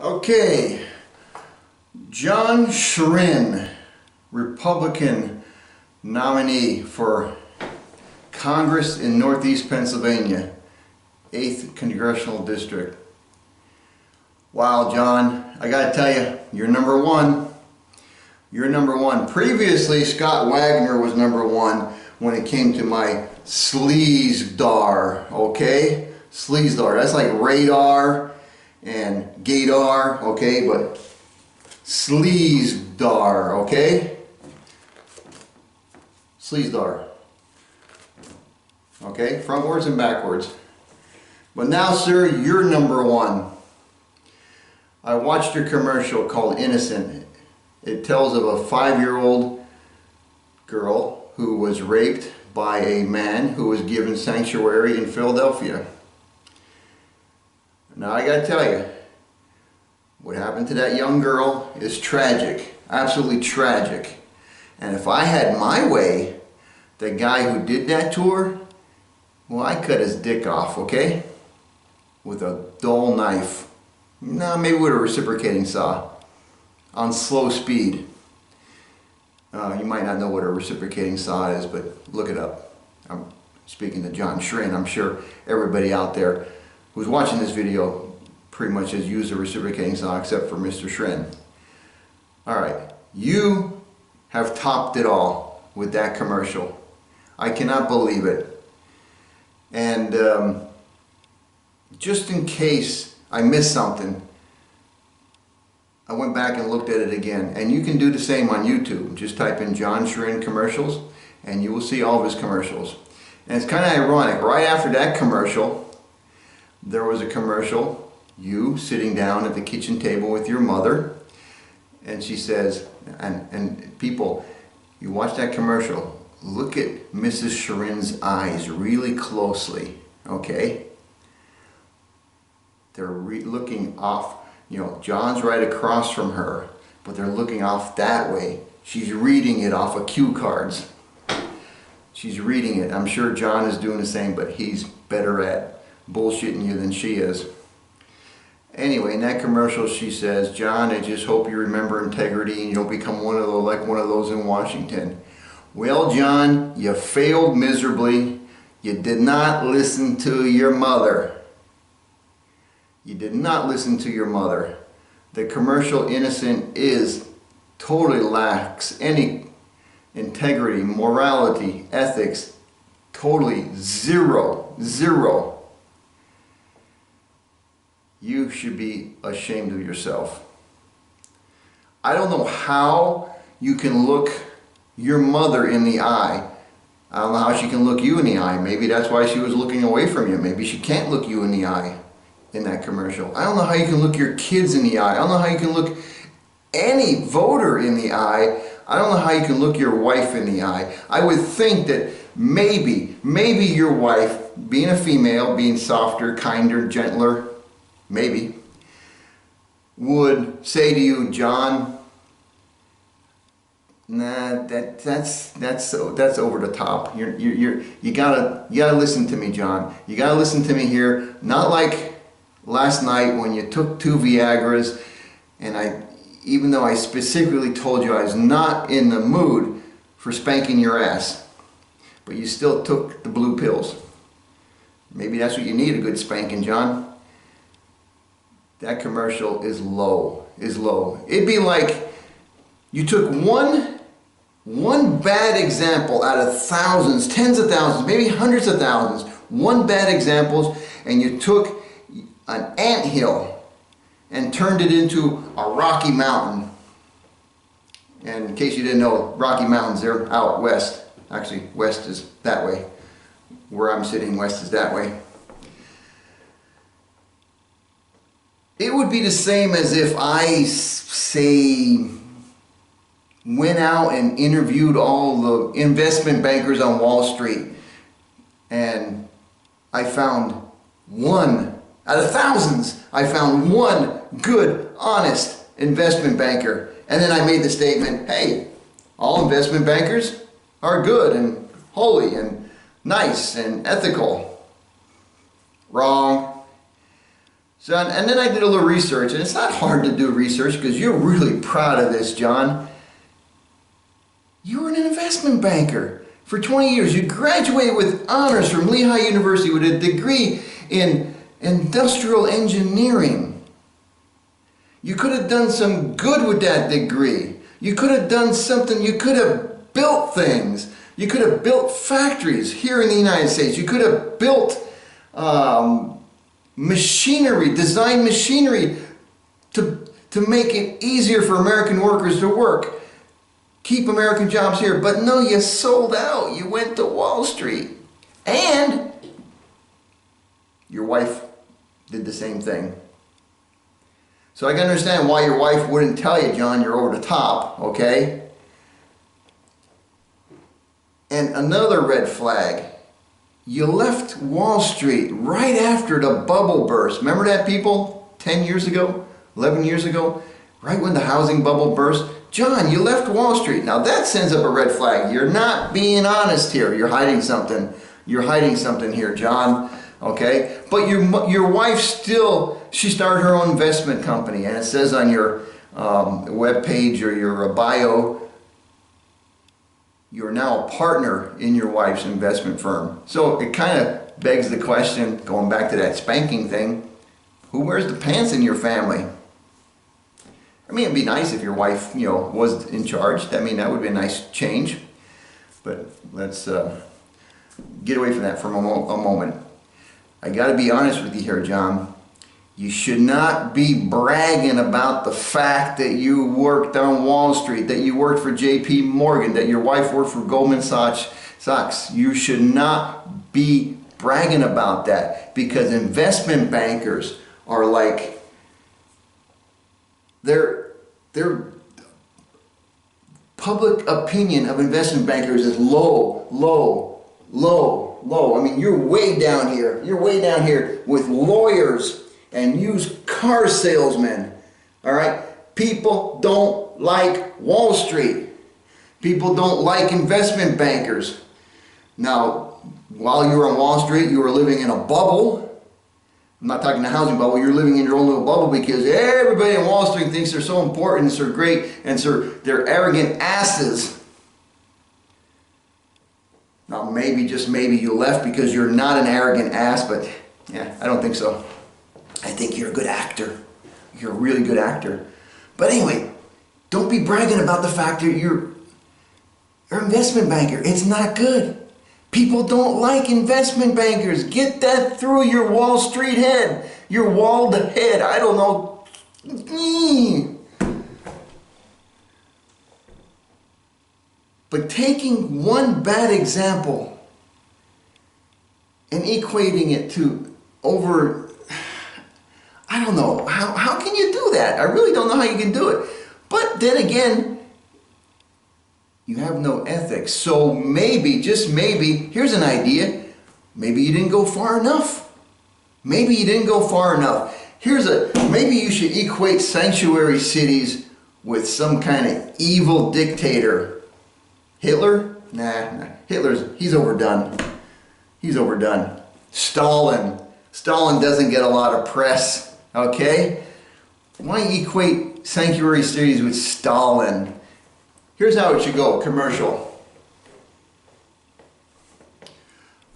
Okay, John Chrin, Republican nominee for Congress in Northeast Pennsylvania, 8th Congressional District. Wow, John, I gotta tell you, you're number one. You're number one. Previously, Scott Wagner was number one when it came to my sleaze-dar, okay? Sleaze-dar, that's like radar and gaydar, okay? But sleaze-dar, okay? Sleaze-dar. Okay, frontwards and backwards. But now, sir, you're number one. I watched your commercial called Innocent. It tells of a 5-year-old girl who was raped by a man who was given sanctuary in Philadelphia. Now I gotta tell you, what happened to that young girl is tragic, absolutely tragic. And if I had my way, the guy who did that to her, well, I cut his dick off, okay? With a dull knife. No, maybe with a reciprocating saw. On slow speed. You might not know what a reciprocating saw is, but look it up. I'm speaking to John Chrin. I'm sure everybody out there who's watching this video pretty much has used a reciprocating saw except for Mr. Chrin. Alright, you have topped it all with that commercial. I cannot believe it. And just in case I missed something, I went back and looked at it again, and you can do the same on YouTube. Just type in John Chrin commercials and you will see all of his commercials. And it's kind of ironic, right after that commercial there was a commercial, you sitting down at the kitchen table with your mother, and she says, and people, you watch that commercial, look at Mrs. Chrin's eyes really closely, okay? They're looking off. You know, John's right across from her, but they're looking off that way. She's reading it off of cue cards. She's reading it. I'm sure John is doing the same, but he's better at bullshitting you than she is. Anyway, in that commercial she says, John, I just hope you remember integrity and you don't become one of those, like one of those in Washington. Well, John, you failed miserably. You did not listen to your mother. You did not listen to your mother. The commercial Innocent totally lacks any integrity, morality, ethics. Totally zero. Zero. You should be ashamed of yourself. I don't know how you can look your mother in the eye. I don't know how she can look you in the eye. Maybe that's why she was looking away from you. Maybe she can't look you in the eye in that commercial. I don't know how you can look your kids in the eye. I don't know how you can look any voter in the eye. I don't know how you can look your wife in the eye. I would think that maybe your wife, being a female, being softer, kinder, gentler, maybe, would say to you, John, nah, that's over the top. You gotta listen to me, John. You gotta listen to me here. Not like last night when you took 2 Viagras, and even though I specifically told you I was not in the mood for spanking your ass, but you still took the blue pills. Maybe that's what you need, a good spanking, John. That commercial is low, It'd be like you took one bad example out of thousands, tens of thousands, maybe hundreds of thousands, one bad example, and you took an anthill and turned it into a Rocky Mountain. And in case you didn't know, Rocky Mountains, they're out west. Actually, west is that way. Where I'm sitting, west is that way. It would be the same as if I, say, went out and interviewed all the investment bankers on Wall Street, and I found one, out of thousands, I found one good, honest investment banker. And then I made the statement, hey, all investment bankers are good and holy and nice and ethical. Wrong. So, and then I did a little research, and it's not hard to do research because you're really proud of this, John. You were an investment banker for 20 years. You graduated with honors from Lehigh University with a degree in industrial engineering. You could have done some good with that degree. You could have done something, you could have built things. You could have built factories here in the United States. You could have built machinery, designed machinery to make it easier for American workers to work. Keep American jobs here. But no, you sold out. You went to Wall Street. And your wife did the same thing. So I can understand why your wife wouldn't tell you, John, you're over the top, okay? And another red flag. You left Wall Street right after the bubble burst. Remember that, people? 10 years ago? 11 years ago? Right when the housing bubble burst? John, you left Wall Street. Now that sends up a red flag. You're not being honest here. You're hiding something. You're hiding something here, John. Okay? But your wife still, she started her own investment company. And it says on your web page or your bio, you're now a partner in your wife's investment firm. So it kind of begs the question, going back to that spanking thing, who wears the pants in your family? I mean, it'd be nice if your wife, was in charge. I mean, that would be a nice change. But let's get away from that for a moment. I got to be honest with you here, John. You should not be bragging about the fact that you worked on Wall Street, that you worked for JP Morgan, that your wife worked for Goldman Sachs. You should not be bragging about that, because investment bankers are like, their public opinion of investment bankers is low. I mean, you're way down here. You're way down here with lawyers and used car salesmen. All right? People don't like Wall Street. People don't like investment bankers. Now, while you were on Wall Street, you were living in a bubble. I'm not talking the housing bubble. You're living in your own little bubble because everybody on Wall Street thinks they're so important, and so great, and so they're arrogant asses. Now, maybe, just maybe, you left because you're not an arrogant ass, but yeah, I don't think so. I think you're a good actor. You're a really good actor. But anyway, don't be bragging about the fact that you're an investment banker. It's not good. People don't like investment bankers. Get that through your Wall Street head. Your walled head. I don't know. But taking one bad example and equating it to over, I don't know, how can you do that? I really don't know how you can do it. But then again, you have no ethics. So maybe, just maybe, here's an idea. Maybe you didn't go far enough. Maybe you didn't go far enough. Maybe you should equate sanctuary cities with some kind of evil dictator. Hitler? Nah. He's overdone. He's overdone. Stalin doesn't get a lot of press. Okay? Why equate sanctuary cities with Stalin? Here's how it should go. Commercial.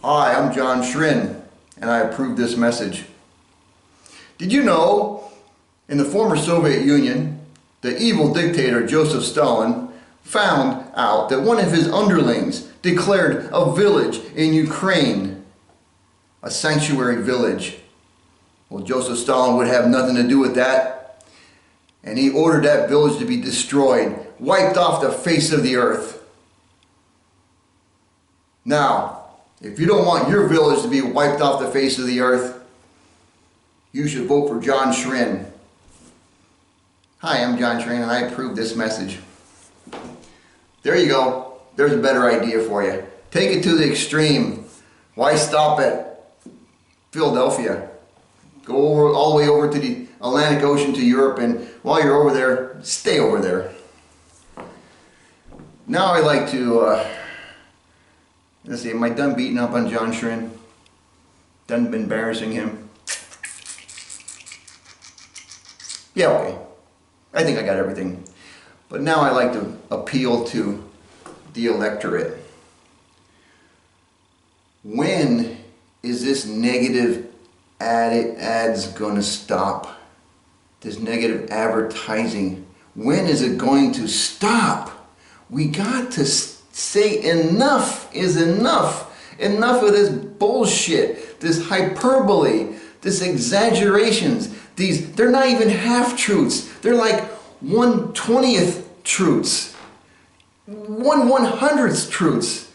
Hi, I'm John Chrin, and I approve this message. Did you know, in the former Soviet Union, the evil dictator Joseph Stalin found out that one of his underlings declared a village in Ukraine a sanctuary village. Well, Joseph Stalin would have nothing to do with that, and he ordered that village to be destroyed, wiped off the face of the earth. Now, if you don't want your village to be wiped off the face of the earth, you should vote for John Chrin. Hi, I'm John Chrin, and I approve this message. There you go. There's a better idea for you. Take it to the extreme. Why stop at Philadelphia? Go all the way over to the Atlantic Ocean to Europe, and while you're over there, stay over there. Now I'd like to, let's see, am I done beating up on John Chrin? Done embarrassing him? Yeah, okay. I think I got everything. But now I like to appeal to the electorate. When is this negative ads going to stop? This negative advertising. When is it going to stop? We got to say enough is enough. Enough of this bullshit, this hyperbole, this exaggerations. They're not even half-truths. They're like 1/20th truths. 1/100th truths.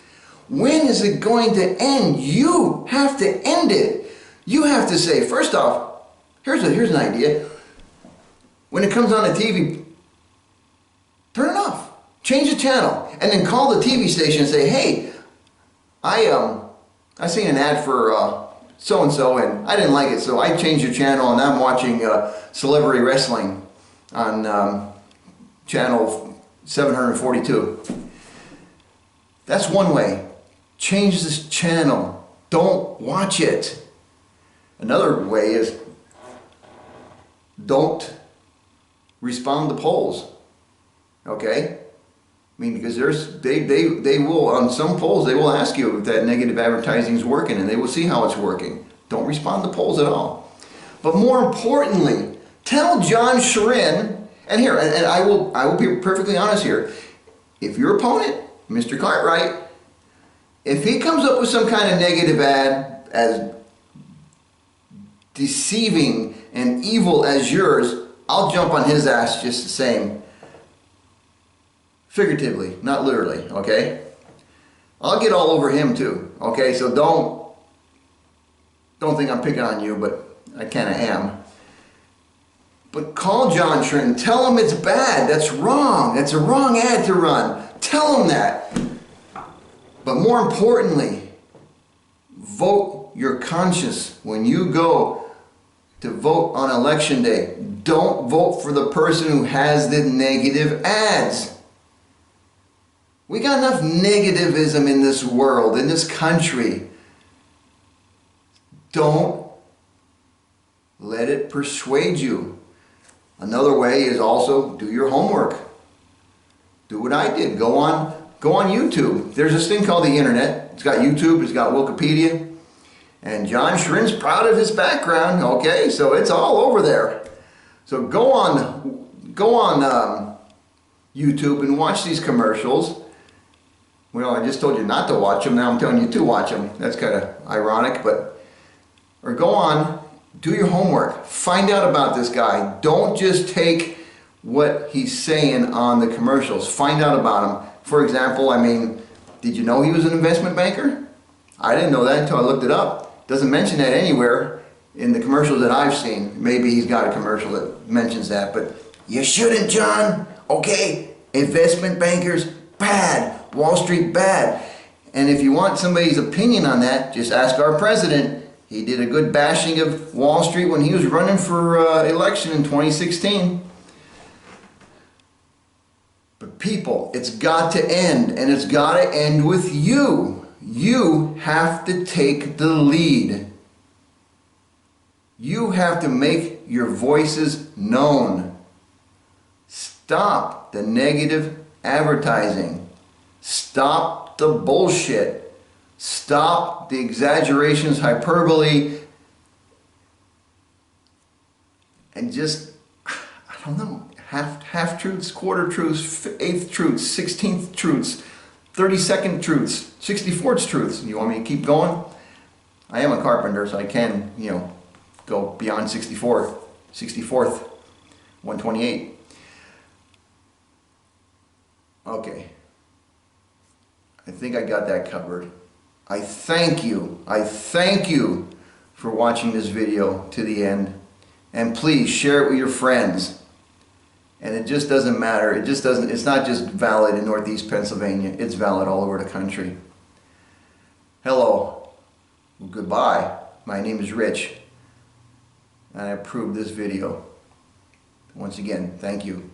When is it going to end? You have to end it. You have to say, first off, here's an idea. When it comes on the TV, turn it off. Change the channel. And then call the TV station and say, hey, I seen an ad for so-and-so and I didn't like it, so I changed the channel and I'm watching Celebrity Wrestling on channel 742. That's one way. Change this channel. Don't watch it. Another way is don't respond to polls. Okay? I mean, because they will, on some polls, they will ask you if that negative advertising is working, and they will see how it's working. Don't respond to polls at all. But more importantly, tell John Chrin, and here, and I will be perfectly honest here, if your opponent, Mr. Cartwright, if he comes up with some kind of negative ad as deceiving and evil as yours, I'll jump on his ass just the same. Figuratively, not literally, okay? I'll get all over him too, okay? So don't think I'm picking on you, but I kind of am. But call John Chrin, tell him it's bad, that's wrong, that's a wrong ad to run. Tell him that. But more importantly, vote your conscience. When you go to vote on election day, don't vote for the person who has the negative ads. We got enough negativism in this world, in this country. Don't let it persuade you. Another way is also do your homework. Do what I did. Go on YouTube. There's this thing called the internet. It's got YouTube, it's got Wikipedia. And John Chrin's proud of his background, okay? So it's all over there. So go on YouTube and watch these commercials. Well, I just told you not to watch them. Now I'm telling you to watch them. That's kind of ironic, but... Or go on, do your homework. Find out about this guy. Don't just take what he's saying on the commercials. Find out about him. For example, I mean, did you know he was an investment banker? I didn't know that until I looked it up. Doesn't mention that anywhere in the commercials that I've seen. Maybe he's got a commercial that mentions that, but you shouldn't, John. Okay? Investment bankers, bad. Wall Street, bad. And if you want somebody's opinion on that, just ask our president. He did a good bashing of Wall Street when he was running for election in 2016. But people, it's got to end, and it's got to end with you. You have to take the lead. You have to make your voices known. Stop the negative advertising. Stop the bullshit. Stop the exaggerations, hyperbole, and just, I don't know, half-truths, quarter-truths, eighth-truths, 16th truths, 32nd truths, 64th truths. You want me to keep going? I am a carpenter, so I can, go beyond 64th, 128. Okay. I think I got that covered. I thank you for watching this video to the end. And please share it with your friends. And it just doesn't matter. It's not just valid in Northeast Pennsylvania. It's valid all over the country. Hello. Goodbye. My name is Rich. And I approve this video. Once again, thank you.